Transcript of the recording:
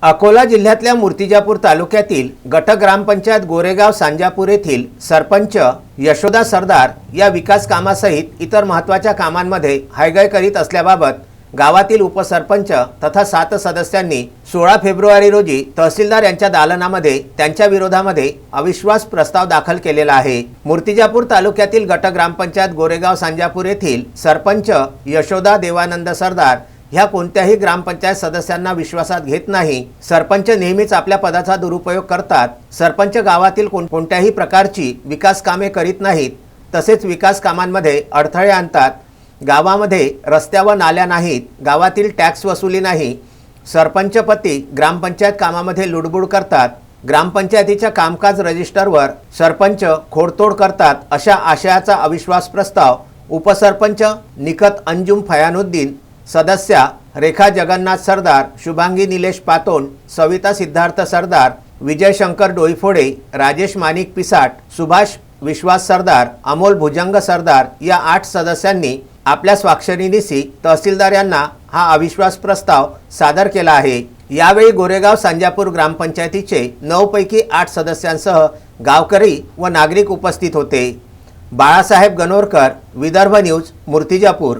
अकोला जिल्ह्यातल्या मूर्तिजापूर तालुक्यातील गट ग्रामपंचायत गोरेगाव सांजापूर येथील सरपंच यशोदा सरदार या विकास कामासहित इतर महत्त्वाच्या कामांमध्ये हायगाय करीत असल्याबाबत गावातील उपसरपंच तथा 7 सदस्यांनी 16 फेब्रुवारी रोजी तहसीलदार यांच्या दालनामध्ये त्यांच्या विरोधामध्ये अविश्वास प्रस्ताव दाखल केलेला आहे। मूर्तिजापूर तालुक्यातील गट ग्रामपंचायत गोरेगाव सांजापूर येथील सरपंच यशोदा देवानंद सरदार ह्या कोणत्याही ग्रामपंचायत सदस्यांना विश्वासात घेत नाही। सरपंच नेहमीच आपल्या पदाचा दुरुपयोग करतात। सरपंच गावातील कोणत्याही प्रकारची विकास कामे करीत नाहीत, तसेच विकास कामांमध्ये अडथळे आणतात। गावामध्ये रस्त्या व नाल्या नाहीत, गावातील टॅक्स वसुली नाही, सरपंचपती ग्रामपंचायत कामामध्ये लुडबुड करतात, ग्रामपंचायतीच्या कामकाज रजिस्टरवर सरपंच खोडतोड करतात, अशा आशयाचा अविश्वास प्रस्ताव उपसरपंच निकत अंजुम फयानुद्दीन, सदस्या रेखा जगन्नाथ सरदार, शुभांगी निलेश पातोंड, सविता सिद्धार्थ सरदार, विजय शंकर डोईफोडे, राजेश माणिक पिसाट, सुभाष विश्वास सरदार, अमोल भुजंग सरदार या 8 सदस्यांनी आपल्या स्वाक्षरीनिशी तहसीलदार यांना हा अविश्वास प्रस्ताव सादर केला आहे। यावेळी गोरेगाव सांजापूर ग्रामपंचायतीचे 9 पैकी 8 सदस्यांसह गावकरी व नागरिक उपस्थित होते। बाळासाहेब गणोरकर, विदर्भ न्यूज, मूर्तिजापूर।